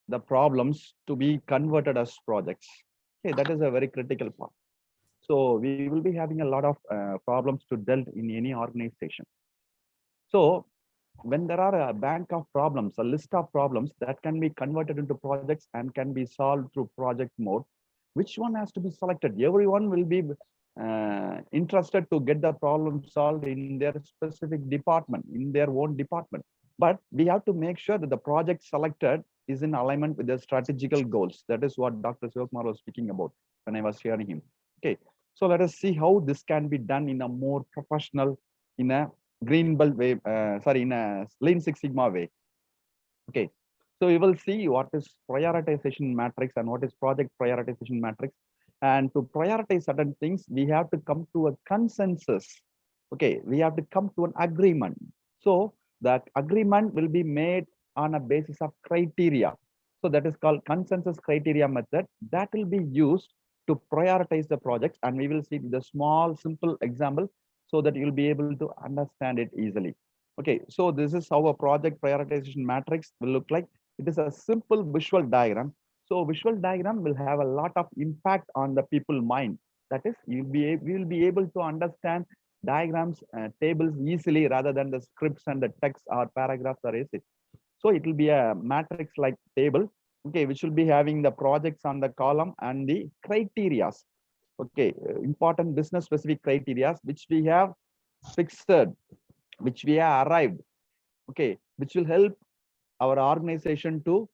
the problems to be converted as projects. Okay, that is a very critical part. So we will be having a lot of problems to deal in any organization. So when there are a bank of problems, a list of problems that can be converted into projects and can be solved through project mode, which one has to be selected? Everyone will be interested to get the problem solved in their specific department, in their own department. But we have to make sure that the project selected is in alignment with the strategical goals. That is what Dr. Sivakumar was speaking about when I was hearing him. Okay, so let us see how this can be done in a more professional, in a green belt way, in a Lean Six Sigma way. Okay, so we will see what is prioritization matrix and what is project prioritization matrix. And to prioritize certain things, we have to come to a consensus. Okay, we have to come to an agreement. So that agreement will be made on a basis of criteria. So that is called consensus criteria method that will be used to prioritize the projects. And we will see the small, simple example so that you'll be able to understand it easily. Okay, so this is how a project prioritization matrix will look like. It is a simple visual diagram. So visual diagram will have a lot of impact on the people mind. That is, we will be able to understand diagrams, tables easily rather than the scripts and the text or paragraphs or essays. So it will be a matrix like table, okay, which will be having the projects on the column and the criterias. Okay, important business specific criterias which we have fixed, which we have arrived, okay, which will help our organization to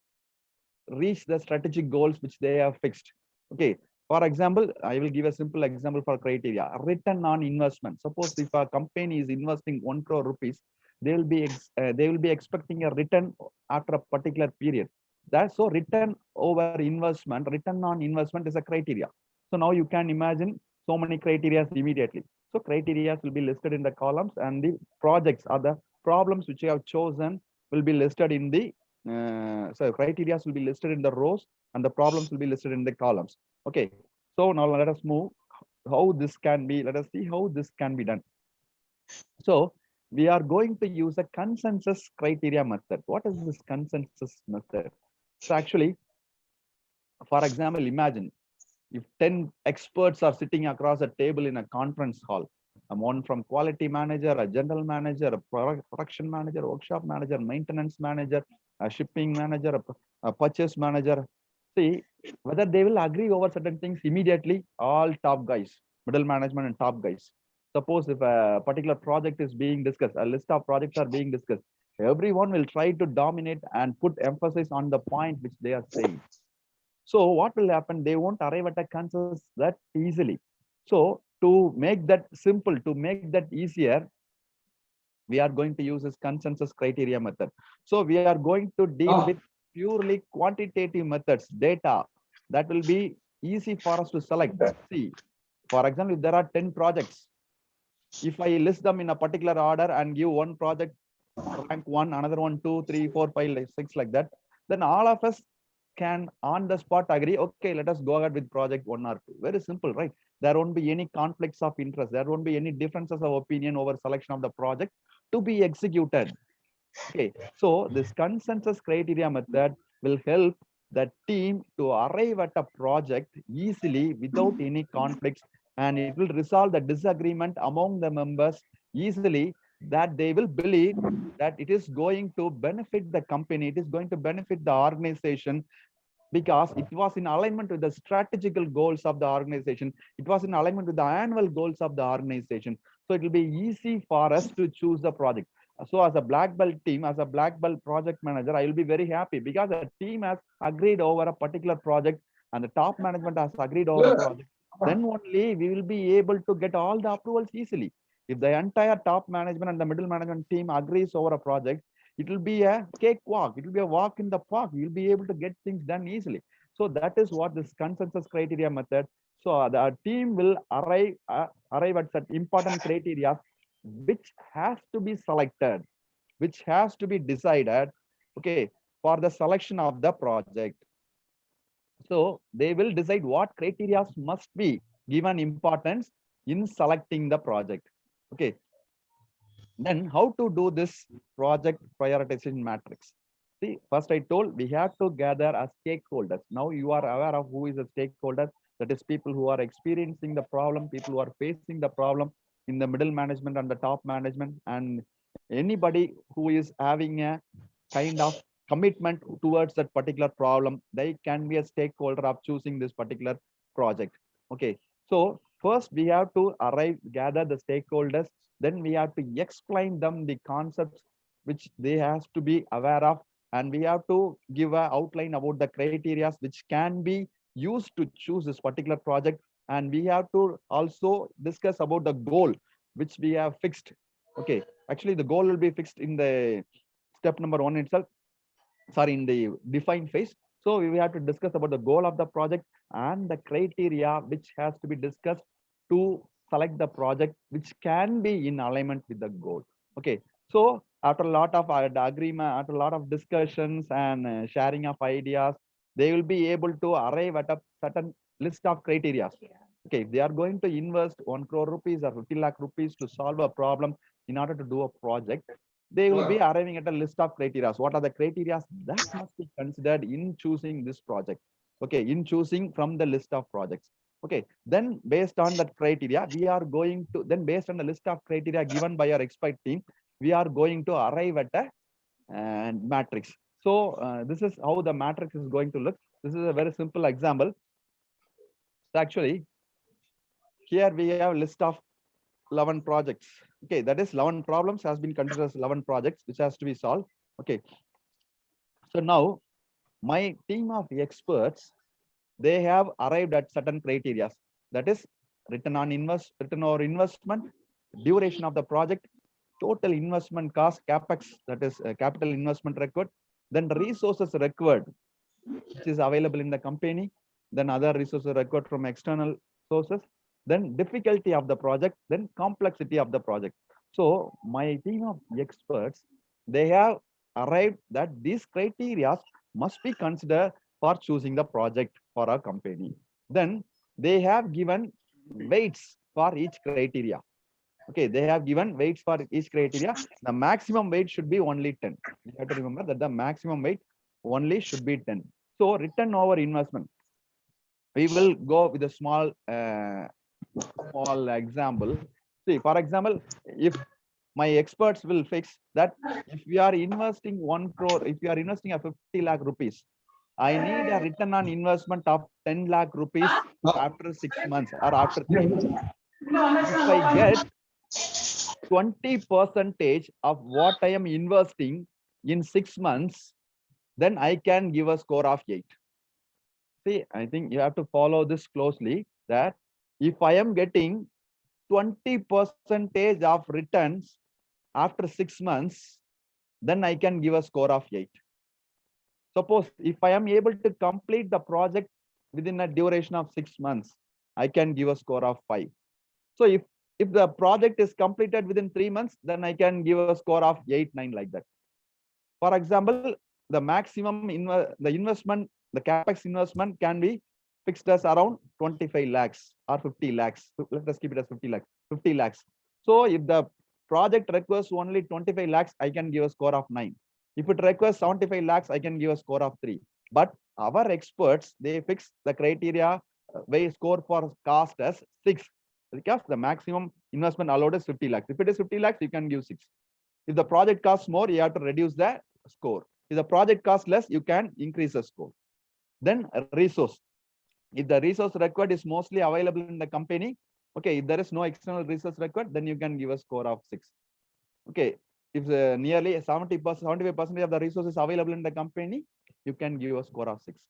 reach the strategic goals which they have fixed. Okay, for example, I will give a simple example for criteria. Return on investment. Suppose if a company is investing 1 crore rupees, they will be expecting a return after a particular period. That's so return over investment, return on investment is a criteria. So now you can imagine so many criteria immediately. So criteria will be listed in the columns, and the projects are the problems which you have chosen will be listed in the so criteria will be listed in the rows and the problems will be listed in the columns. Okay, so now let us move how this can be. Let us see how this can be done. So we are going to use a consensus criteria method. What is this consensus method? So actually, for example, imagine if 10 experts are sitting across a table in a conference hall, one from quality manager, a general manager, a production manager, workshop manager, maintenance manager, a shipping manager, a purchase manager. See whether they will agree over certain things immediately. All top guys, middle management and top guys. Suppose if a particular project is being discussed, a list of projects are being discussed, everyone will try to dominate and put emphasis on the point which they are saying. So what will happen? They won't arrive at a consensus that easily. So to make that simple, to make that easier, we are going to use this consensus criteria method. So we are going to deal with purely quantitative methods, data that will be easy for us to select. See, for example, if there are 10 projects, if I list them in a particular order and give one project rank 1, another one 2, 3, 4, 5, 6 like that, then all of us can on the spot agree, okay, let us go ahead with project 1 or 2. Very simple, right? There won't be any conflicts of interest. There won't be any differences of opinion over selection of the project to be executed. Okay, so this consensus criteria method will help the team to arrive at a project easily without any conflicts, and it will resolve the disagreement among the members easily, that they will believe that it is going to benefit the company, it is going to benefit the organization, because it was in alignment with the strategical goals of the organization. It was in alignment with the annual goals of the organization. So it will be easy for us to choose the project. So as a black belt team, as a black belt project manager, I will be very happy because the team has agreed over a particular project and the top management has agreed over a project. Then only we will be able to get all the approvals easily. If the entire top management and the middle management team agrees over a project, it will be a cakewalk. It will be a walk in the park. You'll be able to get things done easily. So that is what this consensus criteria method. So the team will arrive at such important criteria, which has to be selected, which has to be decided, okay, for the selection of the project. So they will decide what criteria must be given importance in selecting the project. Okay, then how to do this project prioritization matrix? See, first I told we have to gather as stakeholders. Now you are aware of who is a stakeholder. That is people who are experiencing the problem, people who are facing the problem in the middle management and the top management, and anybody who is having a kind of commitment towards that particular problem, they can be a stakeholder of choosing this particular project. Okay. So first we have to gather the stakeholders, then we have to explain them the concepts which they has to be aware of, and we have to give a outline about the criteria which can be used to choose this particular project, and we have to also discuss about the goal which we have fixed. Okay, actually the goal will be fixed in the step number 1 itself, sorry, in the define phase. So we have to discuss about the goal of the project and the criteria which has to be discussed to select the project which can be in alignment with the goal. Okay, so after a lot of agreement, after a lot of discussions and sharing of ideas, they will be able to arrive at a certain list of criteria. Okay, if they are going to invest 1 crore rupees or 50 lakh rupees to solve a problem in order to do a project, they will be arriving at a list of criteria. What are the criteria that must be considered in choosing this project? Okay, in choosing from the list of projects. Okay, then based on that criteria, we are going to, then based on the list of criteria given by our expert team, we are going to arrive at a matrix. So this is how the matrix is going to look. This is a very simple example. So actually, here we have a list of 11 projects. Okay, that is 11 problems has been considered as 11 projects which has to be solved. Okay, so now my team of experts, they have arrived at certain criteria. That is return or investment, duration of the project, total investment cost, capex, that is capital investment required, then resources required, which is available in the company, then other resources required from external sources, then difficulty of the project, then complexity of the project. So my team of experts, they have arrived that these criteria must be considered for choosing the project for a company. Then they have given weights for each criteria. Okay, they have given weights for each criteria. The maximum weight should be only 10. You have to remember that the maximum weight only should be 10. So return over investment. We will go with a small example. See, for example, if my experts will fix that if we are investing 1 crore, if we are investing a 50 lakh rupees, I need a return on investment of 10 lakh rupees after 6 months or after 3 months. If I get 20% of what I am investing in 6 months, then I can give a score of 8. See, I think you have to follow this closely, that if I am getting 20% of returns after 6 months, then I can give a score of 8. Suppose if I am able to complete the project within a duration of 6 months, I can give a score of 5. So if the project is completed within 3 months, then I can give a score of 8, 9 like that. For example, the maximum the investment, the capex investment can be fixed as around 25 lakhs or 50 lakhs. Let us keep it as 50 lakhs. 50 lakhs. So if the project requires only 25 lakhs, I can give a score of 9. If it requires 75 lakhs, I can give a score of 3. But our experts, they fix the criteria way score for cost as 6, because the maximum investment allowed is 50 lakhs. If it is 50 lakhs, you can give 6. If the project costs more, you have to reduce the score. If the project costs less, you can increase the score. Then resource. If the resource required is mostly available in the company, okay, if there is no external resource required, then you can give a score of 6. Okay, if nearly 70%, 75% of the resources available in the company, you can give a score of 6.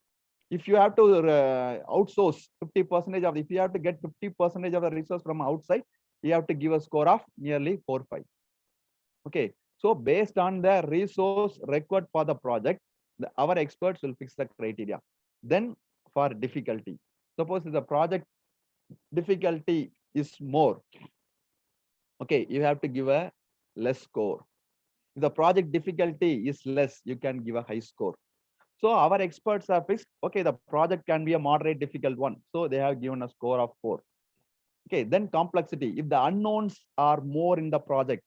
If you have to outsource 50% of, if you have to get 50% of the resource from outside, you have to give a score of nearly 4, 5. Okay, so based on the resource required for the project, our experts will fix the criteria. Then for difficulty, suppose the project difficulty is more, okay, you have to give a less score. If the project difficulty is less, you can give a high score. So our experts have fixed, okay, the project can be a moderate difficult one. So they have given a score of 4. Okay, then complexity. If the unknowns are more in the project,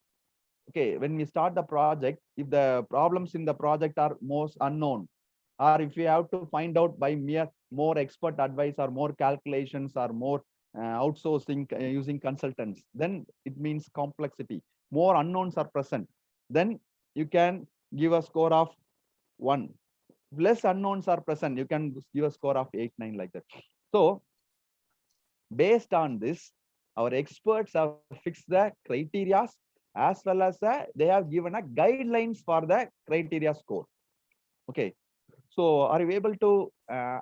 Okay, when we start the project, if the problems in the project are most unknown, or if we have to find out by more expert advice or more calculations or more outsourcing using consultants, then it means complexity. More unknowns are present. Then you can give a score of 1. Less unknowns are present, you can give a score of 8, 9 like that. So based on this, our experts have fixed the criteria as well as they have given a guidelines for the criteria score. Okay. So are you able to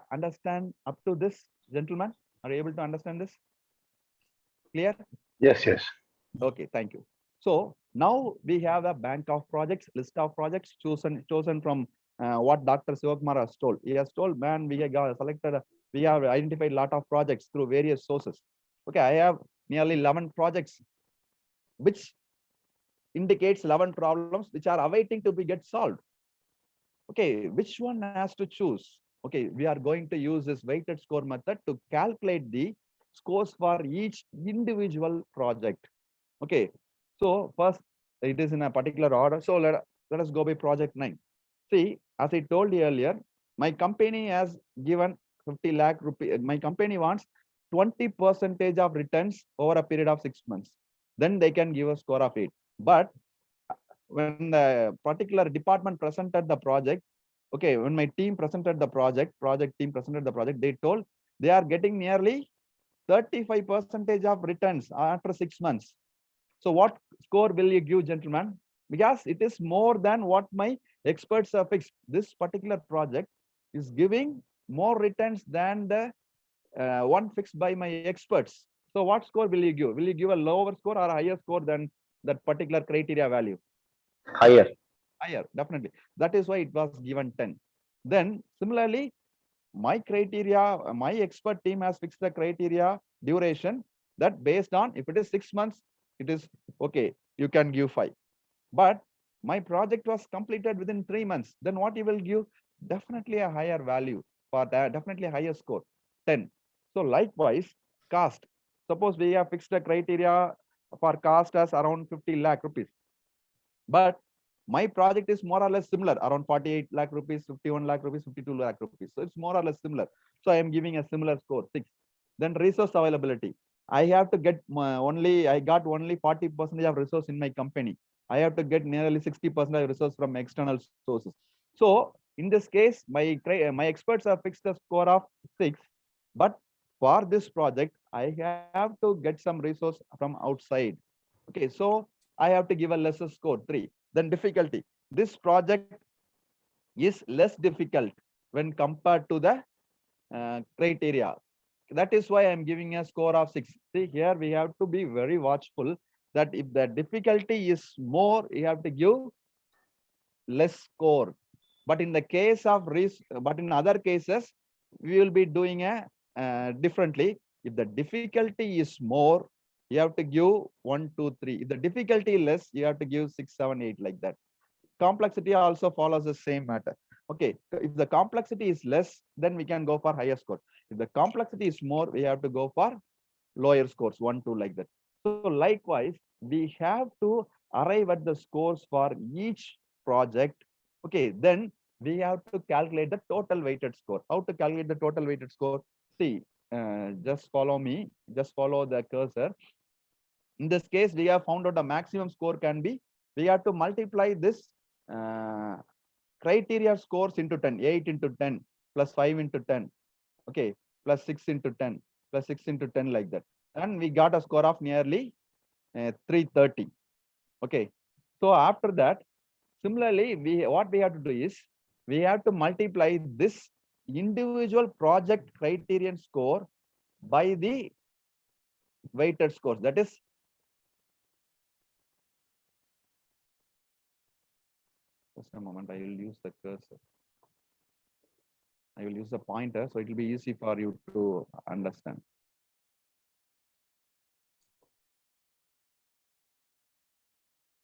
understand up to this, gentlemen? Are you able to understand this? Clear? Yes, yes. Okay, thank you. So now we have a bank of projects, list of projects chosen from what Dr. Sivakumar has told. He has told, man, we have selected, we have identified a lot of projects through various sources. Okay, I have nearly 11 projects, which indicates 11 problems which are awaiting to be get solved. Okay, which one has to choose? Okay, we are going to use this weighted score method to calculate the scores for each individual project. Okay, so first it is in a particular order. So let us go by project 9. See, as I told you earlier, my company has given 50 lakh rupees. My company wants 20% of returns over a period of 6 months. Then they can give a score of 8. But when the particular department presented the project, okay, when my team presented the project team presented the project, they told they are getting nearly 35% of returns after 6 months. So what score will you give, gentlemen? Because it is more than what my experts have fixed. This particular project is giving more returns than the one fixed by my experts. So what score will you give? Will you give a lower score or a higher score than that particular criteria value? Higher. Higher, definitely. That is why it was given 10. Then similarly, my criteria, my expert team has fixed the criteria duration that based on if it is 6 months, it is okay, you can give 5. But my project was completed within 3 months. Then what you will give? Definitely a higher value for that, definitely a higher score, 10. So likewise, cost. Suppose we have fixed the criteria for cost as around 50 lakh rupees. But my project is more or less similar, around 48 lakh rupees, 51 lakh rupees, 52 lakh rupees. So it's more or less similar. So I am giving a similar score, 6. Then resource availability. I have to get I got only 40% of resource in my company. I have to get nearly 60% of resource from external sources. So in this case, my experts have fixed the score of 6. But for this project, I have to get some resource from outside. Okay, so I have to give a lesser score, 3. Then difficulty. This project is less difficult when compared to the criteria. That is why I'm giving a score of 6. See, here we have to be very watchful that if the difficulty is more, you have to give less score. But in the case of but in other cases, we will be doing a differently. If the difficulty is more, you have to give 1, 2, 3. If the difficulty less, you have to give 6, 7, 8 like that. Complexity also follows the same matter. Okay, if the complexity is less, then we can go for higher score. If the complexity is more, we have to go for lower scores, 1, 2 like that. So likewise, we have to arrive at the scores for each project. Okay, then we have to calculate the total weighted score. How to calculate the total weighted score? See, just follow me, just follow the cursor. In this case, we have found out the maximum score can be, we have to multiply this uh, criteria scores into 10, 8 into 10, plus 5 into 10, okay, plus 6 into 10, plus 6 into 10 like that. And we got a score of nearly 330. Okay. So after that, similarly, what we have to do is, we have to multiply this individual project criterion score by the weighted scores. That is, just a moment, I will use the cursor. I will use the pointer, so it will be easy for you to understand.